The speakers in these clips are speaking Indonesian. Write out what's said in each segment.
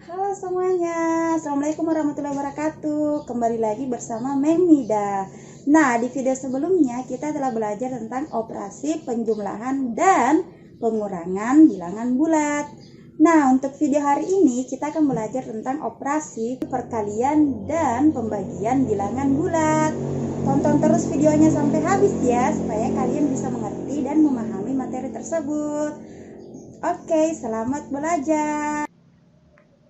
Halo semuanya, Assalamualaikum warahmatullahi wabarakatuh. Kembali lagi bersama Memida. Nah, di video sebelumnya kita telah belajar tentang operasi penjumlahan dan pengurangan bilangan bulat. Nah, untuk video hari ini kita akan belajar tentang operasi perkalian dan pembagian bilangan bulat. Tonton terus videonya sampai habis ya, supaya kalian bisa mengerti dan memahami materi tersebut. Oke, selamat belajar.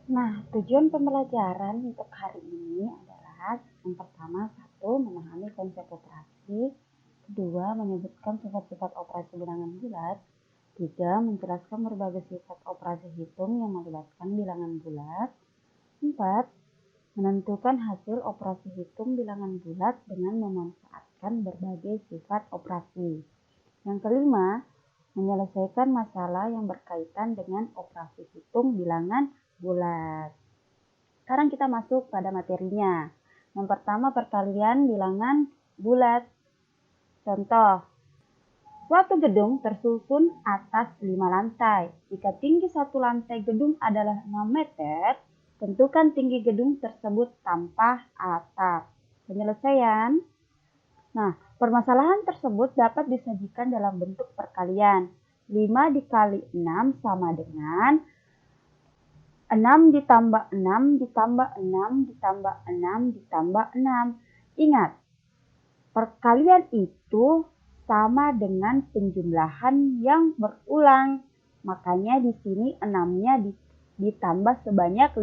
Nah, tujuan pembelajaran untuk hari ini adalah yang pertama, satu, memahami konsep operasi, kedua, menyebutkan sifat-sifat operasi bilangan bulat, tiga, menjelaskan berbagai sifat operasi hitung yang melibatkan bilangan bulat, empat, menentukan hasil operasi hitung bilangan bulat dengan memanfaatkan berbagai sifat operasi. Yang kelima, menyelesaikan masalah yang berkaitan dengan operasi hitung bilangan bulat. Sekarang kita masuk pada materinya. Yang pertama, perkalian bilangan bulat. Contoh, suatu gedung tersusun atas 5 lantai. Jika tinggi satu lantai gedung adalah 6 meter, tentukan tinggi gedung tersebut tanpa atap. Penyelesaian. Nah, permasalahan tersebut dapat disajikan dalam bentuk perkalian. 5 dikali 6 sama dengan 6 ditambah 6 ditambah 6 ditambah 6 ditambah 6. Ingat, perkalian itu sama dengan penjumlahan yang berulang. Makanya di sini 6-nya ditambah sebanyak 5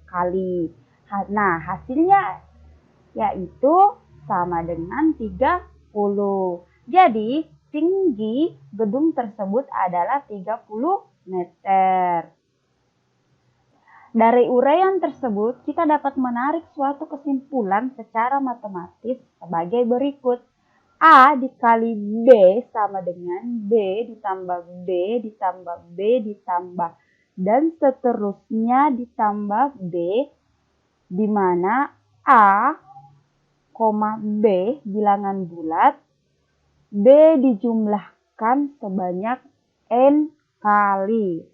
kali. Nah, hasilnya yaitu sama dengan 30. Jadi, tinggi gedung tersebut adalah 30 meter. Dari uraian tersebut, kita dapat menarik suatu kesimpulan secara matematis sebagai berikut. A dikali B sama dengan B ditambah B ditambah B ditambah dan seterusnya ditambah B, di mana A, B bilangan bulat, B dijumlahkan sebanyak N kali.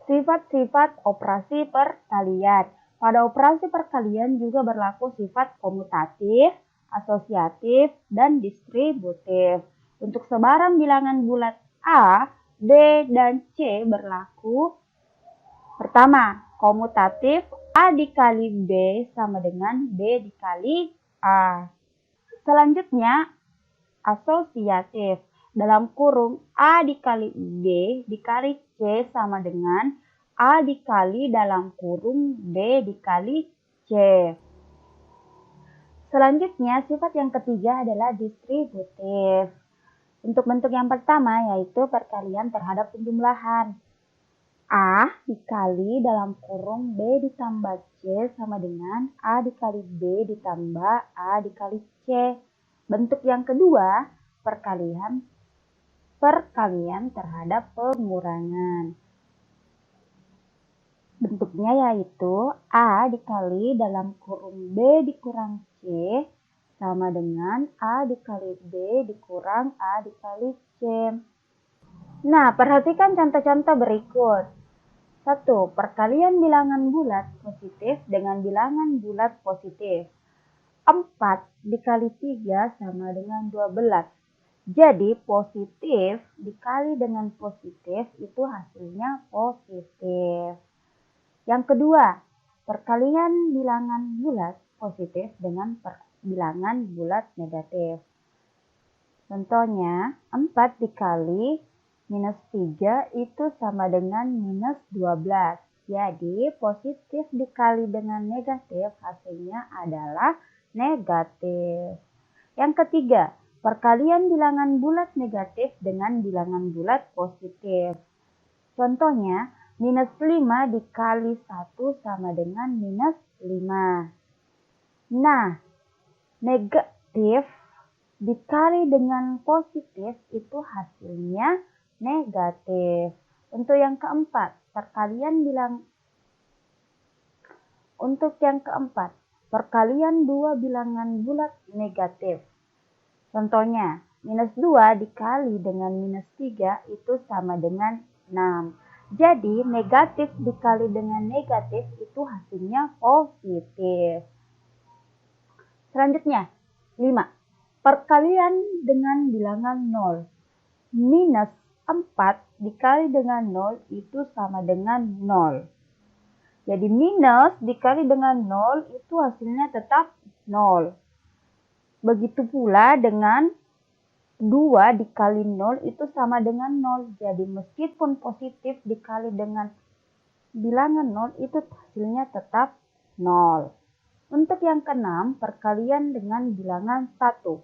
Sifat-sifat operasi perkalian. Pada operasi perkalian juga berlaku sifat komutatif, asosiatif, dan distributif. Untuk sebaran bilangan bulat A, B, dan C berlaku. Pertama, komutatif A dikali B sama dengan B dikali A. Selanjutnya, asosiatif. Dalam kurung A dikali B dikali C sama dengan A dikali dalam kurung B dikali C. Selanjutnya, sifat yang ketiga adalah distributif. Untuk bentuk yang pertama yaitu perkalian terhadap penjumlahan. A dikali dalam kurung B ditambah C sama dengan A dikali B ditambah A dikali C. Bentuk yang kedua, perkalian terhadap pengurangan. Bentuknya yaitu A dikali dalam kurung B dikurang C sama dengan A dikali B dikurang A dikali C. Nah, perhatikan contoh-contoh berikut. 1. Perkalian bilangan bulat positif dengan bilangan bulat positif. 4 dikali 3 sama dengan 12. Jadi positif dikali dengan positif itu hasilnya positif. Yang kedua, perkalian bilangan bulat positif dengan bilangan bulat negatif. Contohnya, 4 dikali minus 3 itu sama dengan minus 12. Jadi positif dikali dengan negatif hasilnya adalah negatif. Yang ketiga, perkalian bilangan bulat negatif dengan bilangan bulat positif. Contohnya, minus 5 dikali 1 sama dengan minus 5. Nah, negatif dikali dengan positif itu hasilnya negatif. Untuk yang keempat, perkalian dua bilangan bulat negatif. Contohnya, minus 2 dikali dengan minus 3 itu sama dengan 6. Jadi negatif dikali dengan negatif itu hasilnya positif. Selanjutnya, 5. Perkalian dengan bilangan 0. Minus 4 dikali dengan 0 itu sama dengan 0. Jadi minus dikali dengan 0 itu hasilnya tetap 0. Begitu pula dengan 2 dikali 0 itu sama dengan 0. Jadi meskipun positif dikali dengan bilangan 0 itu hasilnya tetap 0. Untuk yang keenam, perkalian dengan bilangan 1.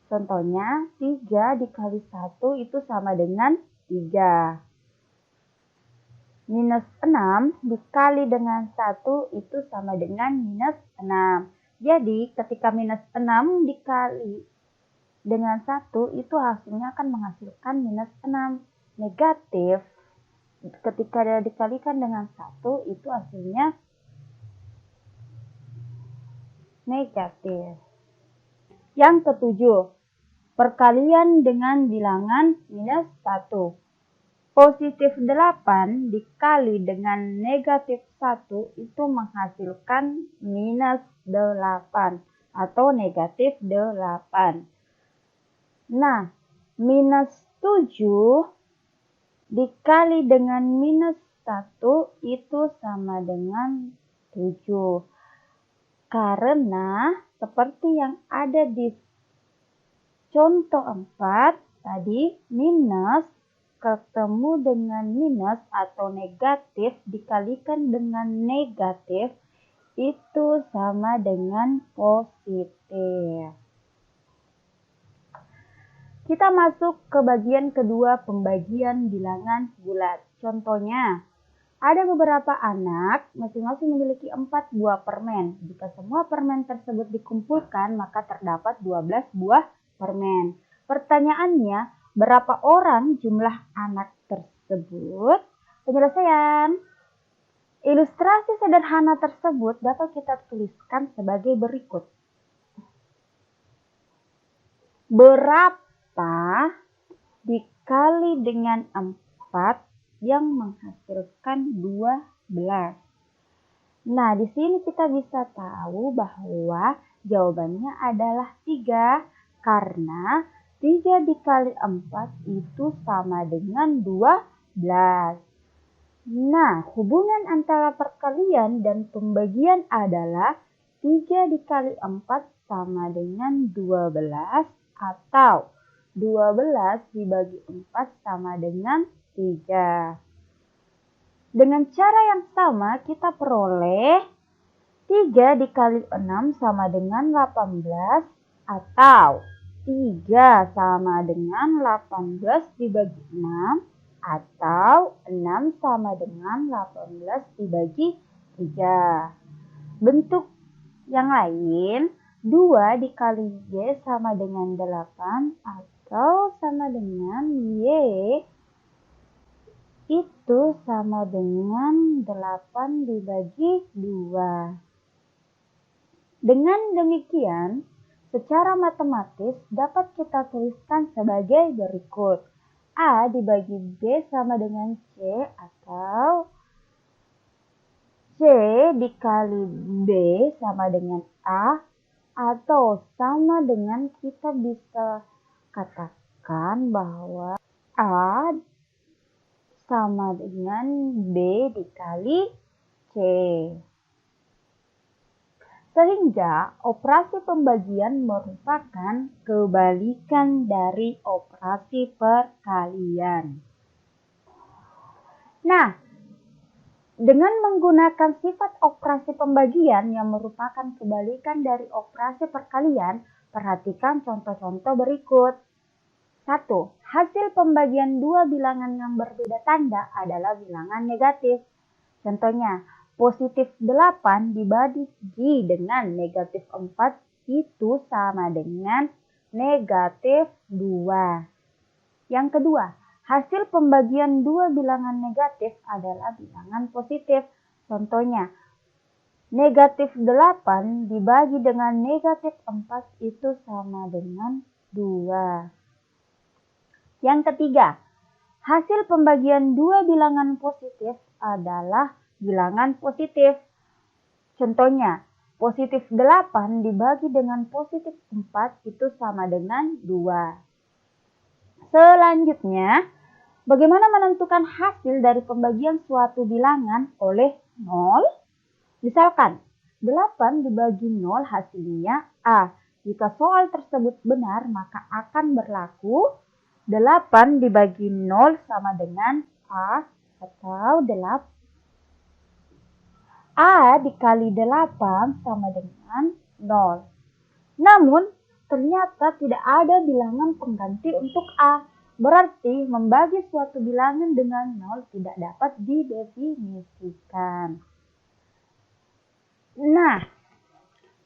Contohnya 3 dikali 1 itu sama dengan 3. Minus 6 dikali dengan 1 itu sama dengan minus 6. Jadi ketika minus 6 dikali dengan 1 itu hasilnya akan menghasilkan minus 6. Negatif ketika dikalikan dengan 1 itu hasilnya negatif. Yang ketujuh, perkalian dengan bilangan minus 1. Positif 8 dikali dengan negatif 1 itu menghasilkan minus 8 atau negatif 8. Nah, minus 7 dikali dengan minus 1 itu sama dengan 7. Karena seperti yang ada di contoh 4 tadi, minus ketemu dengan minus atau negatif dikalikan dengan negatif itu sama dengan positif. Kita masuk ke bagian kedua, pembagian bilangan bulat. Contohnya, ada beberapa anak masing-masing memiliki 4 buah permen. Jika semua permen tersebut dikumpulkan, maka terdapat 12 buah permen. Pertanyaannya, berapa orang jumlah anak tersebut? Penyelesaian. Ilustrasi sederhana tersebut dapat kita tuliskan sebagai berikut. Berapa dikali dengan 4 yang menghasilkan 12? Nah, di sini kita bisa tahu bahwa jawabannya adalah 3. Karena 3 dikali 4 itu sama dengan 12. Nah, hubungan antara perkalian dan pembagian adalah 3 dikali 4 sama dengan 12 atau 12 dibagi 4 sama dengan 3. Dengan cara yang sama kita peroleh 3 dikali 6 sama dengan 18 atau 3 sama dengan 18 dibagi 6 atau 6 sama dengan 18 dibagi 3. Bentuk yang lain, 2 dikali Y sama dengan 8 atau sama dengan Y itu sama dengan 8 dibagi 2. Dengan demikian, secara matematis dapat kita tuliskan sebagai berikut. A dibagi B sama dengan C atau C dikali B sama dengan A atau sama dengan kita bisa katakan bahwa A sama dengan B dikali C. Sehingga operasi pembagian merupakan kebalikan dari operasi perkalian. Nah, dengan menggunakan sifat operasi pembagian yang merupakan kebalikan dari operasi perkalian, perhatikan contoh-contoh berikut. 1. Hasil pembagian dua bilangan yang berbeda tanda adalah bilangan negatif. Contohnya, positif 8 dibagi dengan negatif 4 itu sama dengan negatif 2. Yang kedua, hasil pembagian dua bilangan negatif adalah bilangan positif. Contohnya, negatif 8 dibagi dengan negatif 4 itu sama dengan 2. Yang ketiga, Hasil pembagian dua bilangan positif adalah bilangan positif. Contohnya, positif 8 dibagi dengan positif 4 itu sama dengan 2. Selanjutnya, bagaimana menentukan hasil dari pembagian suatu bilangan oleh 0? Misalkan, 8 dibagi 0 hasilnya A. Jika soal tersebut benar, maka akan berlaku 8 dibagi 0 sama dengan A atau 8. A dikali 8 sama dengan 0. Namun, ternyata tidak ada bilangan pengganti untuk A. Berarti membagi suatu bilangan dengan 0 tidak dapat didefinisikan. Nah,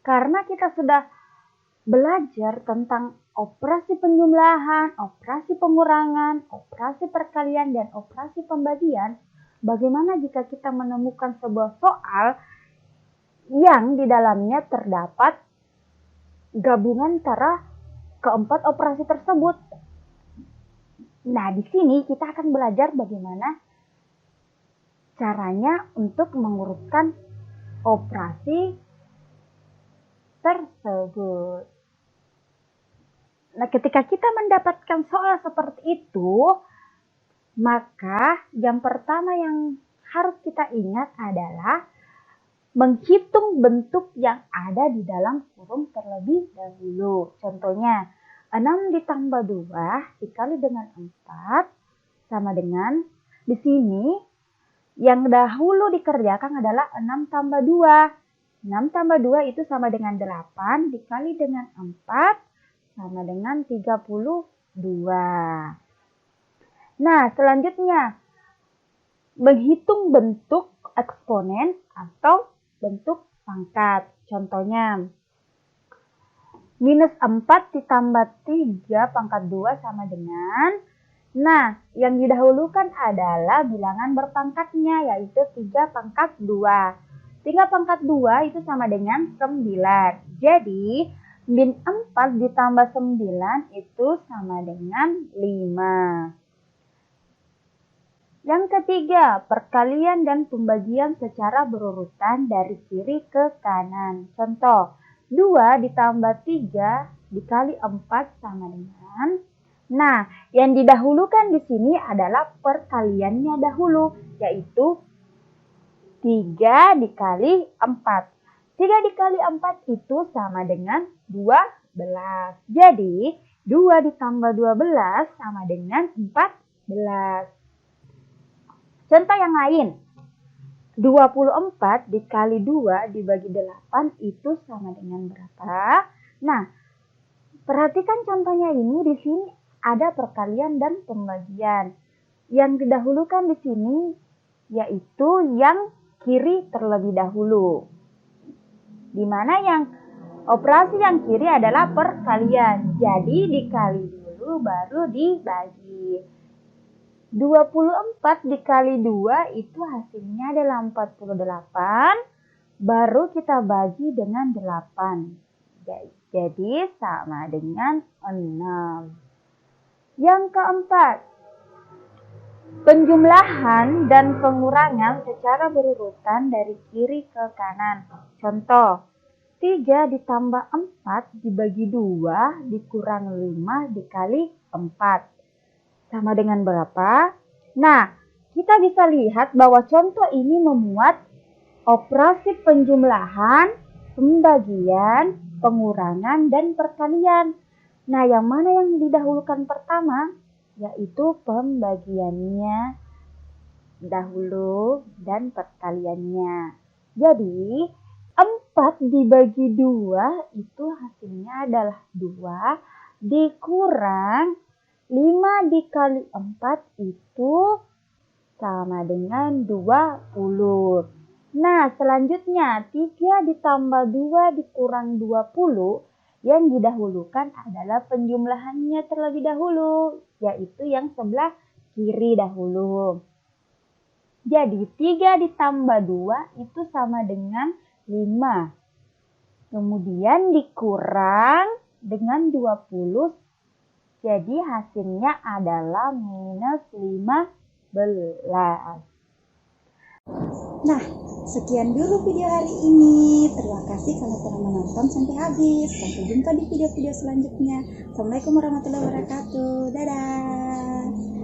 karena kita sudah belajar tentang operasi penjumlahan, operasi pengurangan, operasi perkalian, dan operasi pembagian, bagaimana jika kita menemukan sebuah soal yang di dalamnya terdapat gabungan antara keempat operasi tersebut? Nah, di sini kita akan belajar bagaimana caranya untuk mengurutkan operasi tersebut. Nah, ketika kita mendapatkan soal seperti itu, maka yang pertama yang harus kita ingat adalah menghitung bentuk yang ada di dalam kurung terlebih dahulu. Contohnya, 6 ditambah 2 dikali dengan 4 sama dengan, di sini yang dahulu dikerjakan adalah 6 tambah 2. 6 tambah 2 itu sama dengan 8 dikali dengan 4 sama dengan 32. Nah, selanjutnya menghitung bentuk eksponen atau bentuk pangkat. Contohnya, minus 4 ditambah 3 pangkat 2 sama dengan, nah, yang didahulukan adalah bilangan berpangkatnya, yaitu 3 pangkat 2. 3 pangkat 2 itu sama dengan 9. Jadi, min 4 ditambah 9 itu sama dengan 5. Yang ketiga, perkalian dan pembagian secara berurutan dari kiri ke kanan. Contoh, 2 ditambah 3 dikali 4 sama dengan, nah, yang didahulukan di sini adalah perkaliannya dahulu, yaitu 3 dikali 4. 3 dikali 4 itu sama dengan 12. Jadi, 2 ditambah 12 sama dengan 14. Contoh yang lain, 24 dikali 2 dibagi 8 itu sama dengan berapa? Nah, perhatikan contohnya ini, di sini ada perkalian dan pembagian. Yang didahulukan di sini yaitu yang kiri terlebih dahulu. Di mana yang operasi yang kiri adalah perkalian. Jadi dikali dulu baru dibagi. 24 dikali 2 itu hasilnya adalah 48. Baru kita bagi dengan 8. Jadi sama dengan 6. Yang keempat, penjumlahan dan pengurangan secara berurutan dari kiri ke kanan. Contoh, 3 ditambah 4 dibagi 2 dikurang 5 dikali 4. Sama dengan berapa? Nah, kita bisa lihat bahwa contoh ini memuat operasi penjumlahan, pembagian, pengurangan, dan perkalian. Nah, yang mana yang didahulukan pertama? Yaitu pembagiannya dahulu dan perkaliannya. Jadi, 4 dibagi 2 itu hasilnya adalah 2 dikurang 5 dikali 4 itu sama dengan 20. Nah, selanjutnya 3 ditambah 2 dikurang 20, yang didahulukan adalah penjumlahannya terlebih dahulu, yaitu yang sebelah kiri dahulu. Jadi 3 ditambah 2 itu sama dengan 5. Kemudian dikurang dengan 20, Jadi hasilnya adalah minus 15. Nah, sekian dulu video hari ini. Terima kasih kalau telah menonton sampai habis. Sampai jumpa di video-video selanjutnya. Assalamualaikum warahmatullahi wabarakatuh. Dadah.